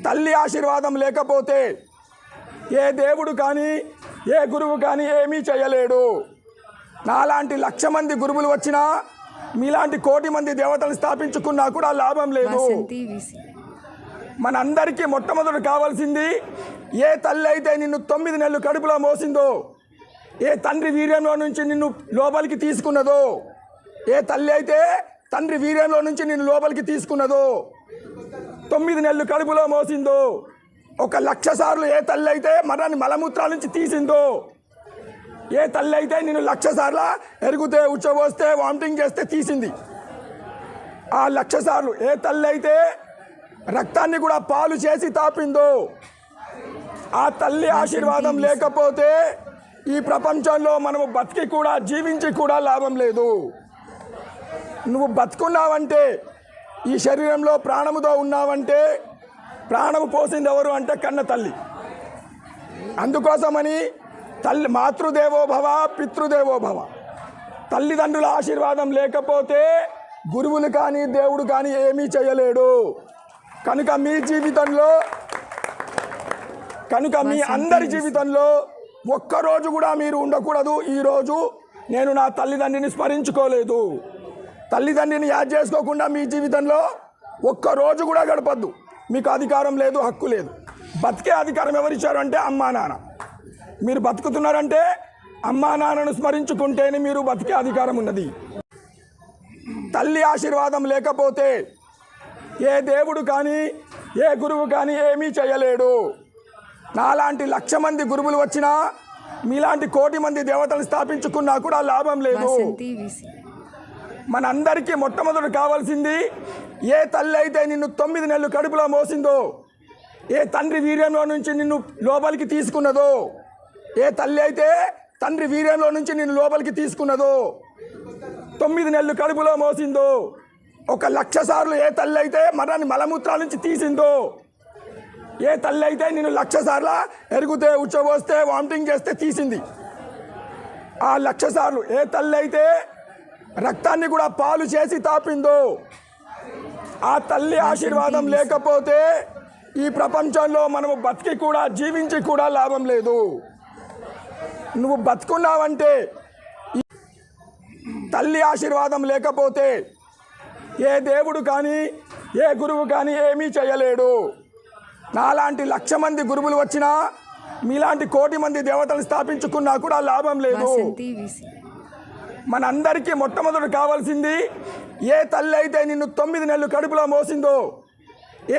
తల్లి ఆశీర్వాదం లేకపోతే ఏ దేవుడు కానీ ఏ గురువు కానీ ఏమీ చేయలేడు. నాలాంటి 1,00,000 మంది గురువులు వచ్చినా మీలాంటి 1,00,00,000 మంది దేవతలు స్థాపించుకున్నా కూడా లాభం లేదు. మనందరికీ మొట్టమొదటి కావాల్సింది, ఏ తల్లి అయితే నిన్ను 9 నెలలు కడుపులో మోసిందో, ఏ తండ్రి వీర్యంలో నుంచి నిన్ను లోపలికి తీసుకున్నదో, ఏ తల్లి అయితే తండ్రి వీర్యంలో నుంచి నిన్ను లోపలికి తీసుకున్నదో, 9 నెలలు కడుపులో మోసిందో, 1,00,000 సార్లు ఏ తల్లి అయితే మరణాన్ని మలమూత్రాల నుంచి తీసిందో, ఏ తల్లి అయితే నిన్ను 1,00,000 సార్లు ఎరుగుతే ఉచ్చబోస్తే వామిటింగ్ చేస్తే తీసింది, ఆ 1,00,000 సార్లు ఏ తల్లి అయితే రక్తాన్ని కూడా పాలు చేసి తాపిందో, ఆ తల్లి ఆశీర్వాదం లేకపోతే ఈ ప్రపంచంలో మనము బతికి కూడా జీవించి కూడా లాభం లేదు. నువ్వు బతుకున్నావంటే, ఈ శరీరంలో ప్రాణముతో ఉన్నావంటే, ప్రాణము పోసింది ఎవరు అంటే కన్న తల్లి. అందుకోసమని తల్లి మాతృదేవో భవ పితృదేవో భవ, తల్లిదండ్రుల ఆశీర్వాదం లేకపోతే గురువులు కానీ దేవుడు కానీ ఏమీ చేయలేడు. కనుక మీ అందరి జీవితంలో ఒక్కరోజు కూడా మీరు ఉండకూడదు, ఈరోజు నేను నా తల్లిదండ్రిని స్మరించుకోలేదు, తల్లిదండ్రిని యాద్ చేసుకోకుండా మీ జీవితంలో ఒక్కరోజు కూడా గడపద్దు. మీకు అధికారం లేదు, హక్కు లేదు. బతికే అధికారం ఎవరిచ్చారు అంటే అమ్మా నాన్న. మీరు బతుకుతున్నారంటే అమ్మా నాన్నను స్మరించుకుంటేనే మీరు బతికే అధికారం ఉన్నది. తల్లి ఆశీర్వాదం లేకపోతే ఏ దేవుడు కానీ ఏ గురువు కానీ ఏమీ చేయలేడు. నాలాంటి 1,00,000 మంది గురువులు వచ్చినా మీలాంటి 1,00,00,000 మంది దేవతలు స్థాపించుకున్నా కూడా లాభం లేదు. మనందరికీ మొట్టమొదటి కావాల్సింది, ఏ తల్లి అయితే నిన్ను 9 నెలలు కడుపులో మోసిందో, ఏ తండ్రి వీర్యంలో నుంచి నిన్ను లోపలికి తీసుకున్నదో, ఏ తల్లి అయితే తండ్రి వీర్యంలో నుంచి నిన్ను లోపలికి తీసుకున్నదో, 9 నెలలు కడుపులో మోసిందో, 1,00,000 సార్లు ఏ తల్లి అయితే మరణాన్ని మలమూత్రాల నుంచి తీసిందో, ఏ తల్లి అయితే నిన్ను 1,00,000 సార్లు ఎరుగుతే ఉచ్చబోస్తే వామిటింగ్ చేస్తే తీసింది, ఆ 1,00,000 సార్లు ఏ తల్లి అయితే రక్తాన్ని కూడా పాలు చేసి తాపిందో, ఆ తల్లి ఆశీర్వాదం లేకపోతే ఈ ప్రపంచంలో మనము బతికి కూడా జీవించి కూడా లాభం లేదు. నువ్వు బతుకున్నావంటే, తల్లి ఆశీర్వాదం లేకపోతే ఏ దేవుడు కానీ ఏ గురువు కానీ ఏమీ చేయలేడు. నాలాంటి 1,00,000 మంది గురువులు వచ్చినా మీలాంటి 1,00,00,000 మంది దేవతలు స్థాపించుకున్నా కూడా లాభం లేదు. మనందరికీ మొట్టమొదటి కావాల్సింది, ఏ తల్లి అయితే నిన్ను 9 నెలలు కడుపులో మోసిందో, ఏ